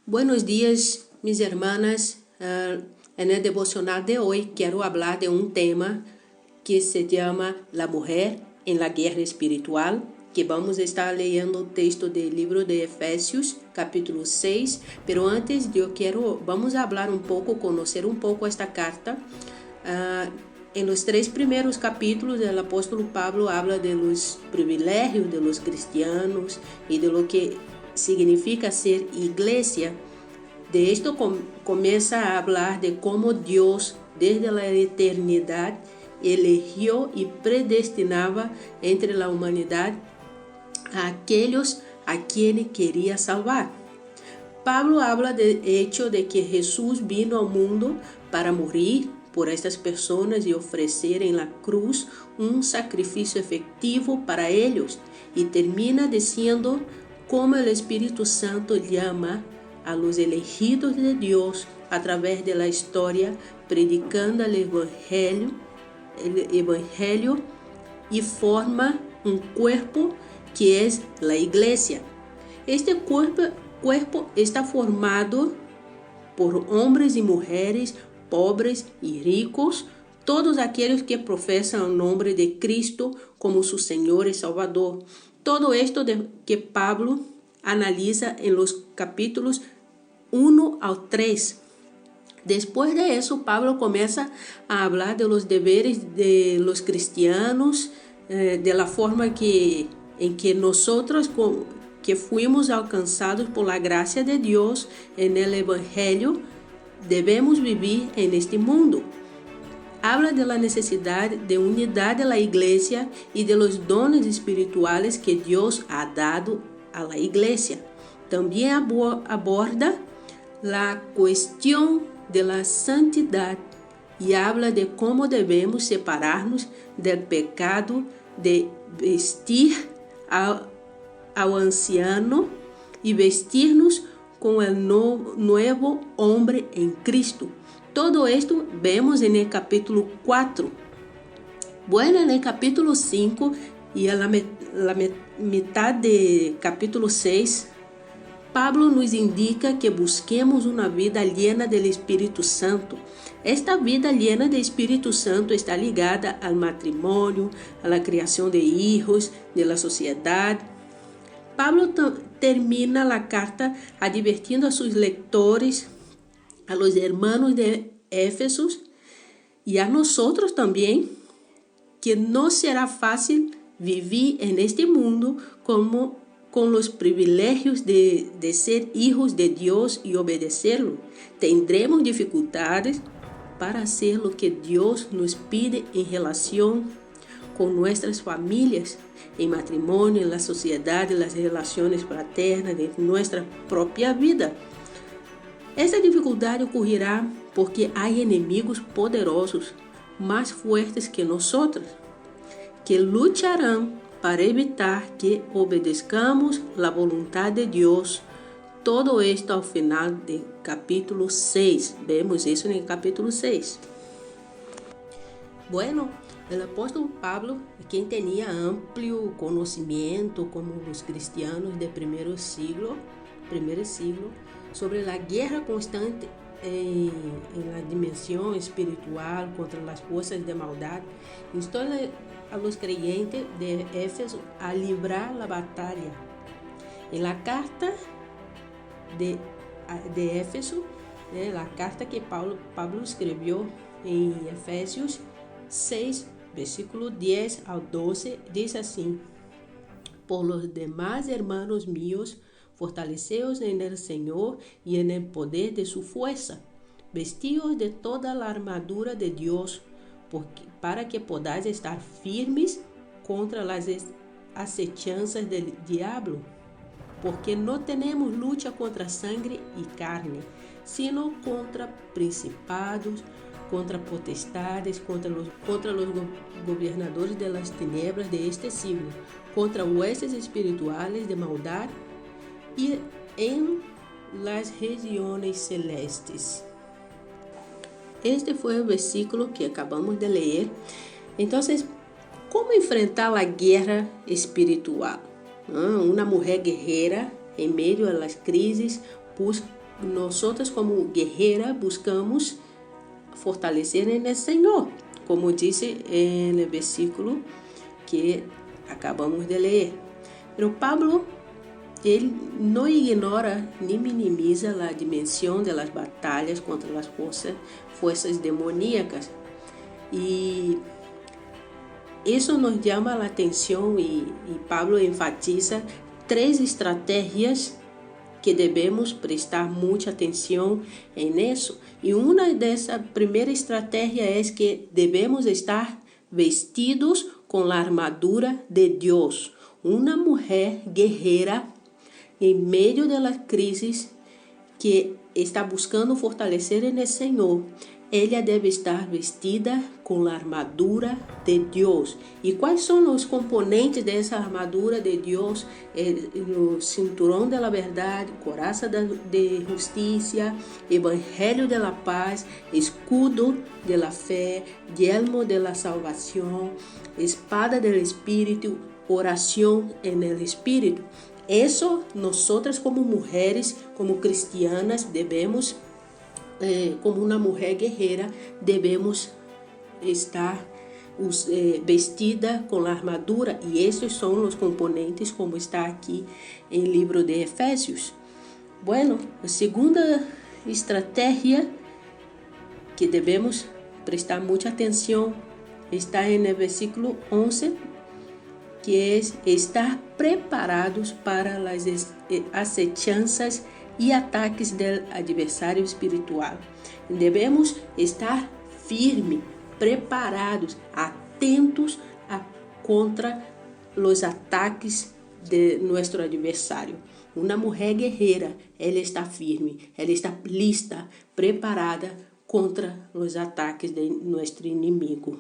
Buenos días, mis hermanas. En el devocional de hoy quiero hablar de un tema que se llama La mujer en la guerra espiritual, que vamos a estar leyendo el texto del libro de Efesios, capítulo 6. Pero antes vamos a hablar un poco, conocer un poco esta carta. En los 3 primeros capítulos, el apóstolo Pablo habla de los privilegios de los cristianos y de lo que significa ser iglesia. De esto comienza a hablar de cómo Dios desde la eternidad eligió y predestinaba entre la humanidad a aquellos a quienes quería salvar. Pablo habla del hecho de que Jesús vino al mundo para morir por estas personas y ofrecer en la cruz un sacrificio efectivo para ellos, y termina diciendo cómo el Espíritu Santo llama a los elegidos de Dios a través de la historia, predicando el Evangelio y forma un cuerpo que es la iglesia. Este cuerpo está formado por hombres y mujeres, pobres y ricos, todos aquellos que profesan el nombre de Cristo como su Señor y Salvador. Todo esto que Pablo analiza en los capítulos 1 al 3. Después de eso, Pablo comienza a hablar de los deberes de los cristianos, de la forma en que nosotros que fuimos alcanzados por la gracia de Dios en el Evangelio, debemos vivir en este mundo. Habla de la necesidad de unidad de la iglesia y de los dones espirituales que Dios ha dado a la iglesia. También aborda la cuestión de la santidad y habla de cómo debemos separarnos del pecado, de vestir al anciano y vestirnos con el nuevo hombre en Cristo. Todo esto vemos en el capítulo 4. Bueno, en el capítulo 5 y a la mitad del capítulo 6, Pablo nos indica que busquemos una vida llena del Espíritu Santo. Esta vida llena del Espíritu Santo está ligada al matrimonio, a la creación de hijos, de la sociedad. Pablo termina la carta advirtiendo a sus lectores, a los hermanos de Éfeso y a nosotros también, que no será fácil vivir en este mundo con los privilegios de ser hijos de Dios y obedecerlo. Tendremos dificultades para hacer lo que Dios nos pide en relación con nuestras familias, en matrimonio, en la sociedad, en las relaciones fraternas, en nuestra propia vida. Esta dificuldade ocorrerá porque há inimigos poderosos, mais fortes que nós, que lucharão para evitar que obedezcamos a vontade de Deus. Todo esto ao final do capítulo 6. Vemos isso no capítulo 6. Bueno, o apóstolo Pablo, quem tinha amplo conhecimento como os cristianos do primeiro siglo, sobre la guerra constante en la dimensión espiritual contra las fuerzas de maldad, instó a los creyentes de Éfeso a librar la batalla. En la carta de Éfeso, la carta que Pablo escribió en Efesios 6, versículo 10 al 12, dice así: Por los demás hermanos míos, fortaleceos en el Señor y en el poder de su fuerza. Vestíos de toda la armadura de Dios, para que podáis estar firmes contra las acechanzas del diablo. Porque no tenemos lucha contra sangre y carne, sino contra principados, contra potestades, contra los gobernadores de las tinieblas de este siglo, contra huestes espirituales de maldad y en las regiones celestes. Este fue el versículo que acabamos de leer. Entonces, ¿cómo enfrentar la guerra espiritual? Una mujer guerrera en medio de las crisis nosotras como guerrera buscamos fortalecer en el Señor, como dice en el versículo que acabamos de leer. Pero Pablo, ele não ignora nem minimiza a dimensão das batalhas contra as forças demoníacas. E isso nos chama a atenção e Pablo enfatiza 3 estratégias que devemos prestar muita atenção em isso. E uma dessa primeira estratégia é que devemos estar vestidos com a armadura de Deus. Uma mulher guerreira em meio das crises que está buscando fortalecer no Senhor, ela deve estar vestida com a armadura de Deus. E quais são os componentes dessa armadura de Deus? O cinturão da verdade, coraça de justiça, evangelho da paz, escudo da fé, yelmo da salvação, espada do Espírito, oração en el Espírito. Isso, nós como mulheres, como cristianas, devemos, como uma mulher guerreira, devemos estar vestida com a armadura. E esses são os componentes, como está aqui em livro de Efésios. Bueno, a segunda estratégia que devemos prestar muita atenção está no versículo 11, que é estar preparados para as acechanças e ataques do adversário espiritual. Devemos estar firmes, preparados, atentos contra os ataques de nosso adversário. Uma mulher guerreira, ela está firme, ela está lista, preparada contra os ataques de nosso inimigo.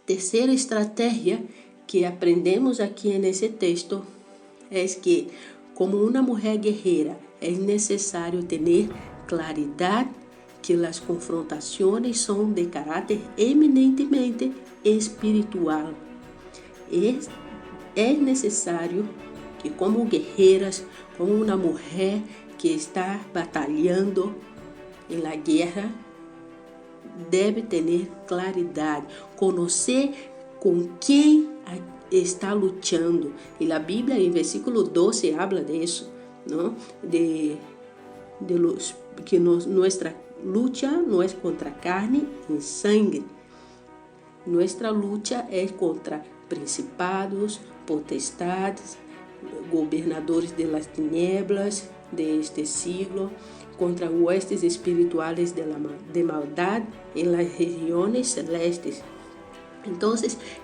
Terceira estratégia que aprendemos aqui nesse texto é que, como uma mulher guerreira, é necessário ter claridade que as confrontações são de caráter eminentemente espiritual. É necessário que, como guerreiras, como uma mulher que está batalhando na guerra, deve ter claridade, conhecer com quem está lutando. E a Bíblia, em versículo 12, habla disso, não? Que nossa luta não é contra carne e sangue. Nossa luta é contra principados, potestades, governadores de las tinieblas de este siglo, contra huestes espirituales de maldade em las regiones celestes. Então,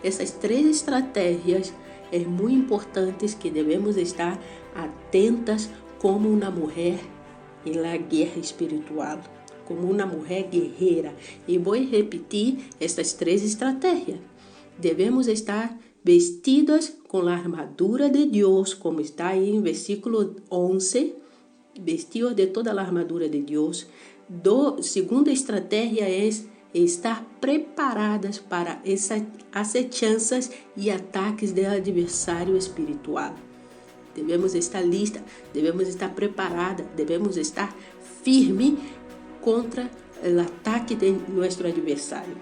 essas 3 estratégias é muito importantes que devemos estar atentas como uma mulher na guerra espiritual, como uma mulher guerreira. E vou repetir essas 3 estratégias. Devemos estar vestidas com a armadura de Deus, como está aí em versículo 11, vestidos de toda a armadura de Deus. Segunda estratégia é estar preparadas para essas acechanças e ataques do adversário espiritual. Devemos estar listas, devemos estar preparadas, devemos estar firmes contra o ataque de nosso adversário.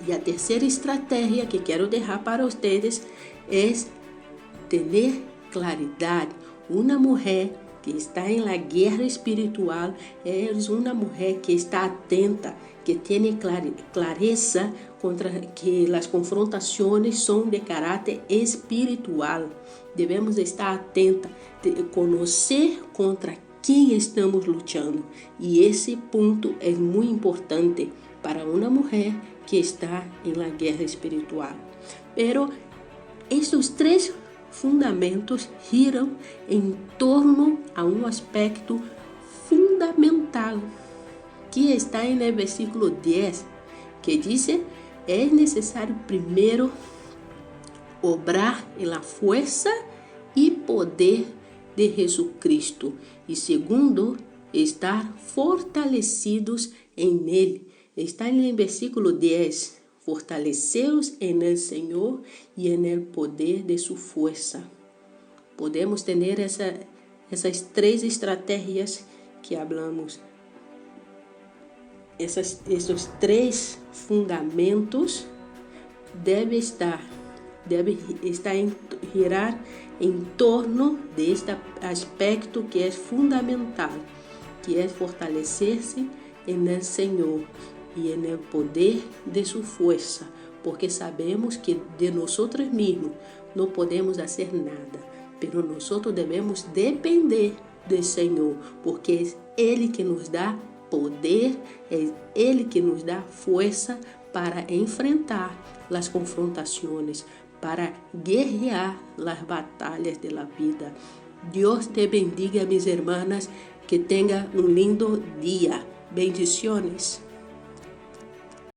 E a terceira estratégia que quero deixar para vocês é ter claridade. Uma mulher que está em la guerra espiritual é uma mulher que está atenta, que tem clareza contra que as confrontações são de caráter espiritual. Devemos estar atenta, conhecer contra quem estamos lutando. E esse ponto é muito importante para uma mulher que está em la guerra espiritual. Pero estes 3 fundamentos giram em torno a um aspecto fundamental que está no versículo 10, que diz: é necessário primeiro obrar na força e poder de Jesucristo, e segundo, estar fortalecidos em Ele. Está no versículo 10, fortaleceos en el Senhor e en el poder de su fuerza. Podemos ter essas 3 estratégias que hablamos, esses 3 fundamentos deve estar girar em torno deste aspecto que é fundamental, que é fortalecer-se no Senhor e no poder de sua força, porque sabemos que de nós mesmos não podemos fazer nada, pero nós devemos depender do Senhor, porque é Ele que nos dá poder, é Ele que nos dá força para enfrentar as confrontações, para guerrear as batalhas da vida. Deus te bendiga, mis hermanas, que tenha um lindo dia. Bendiciones.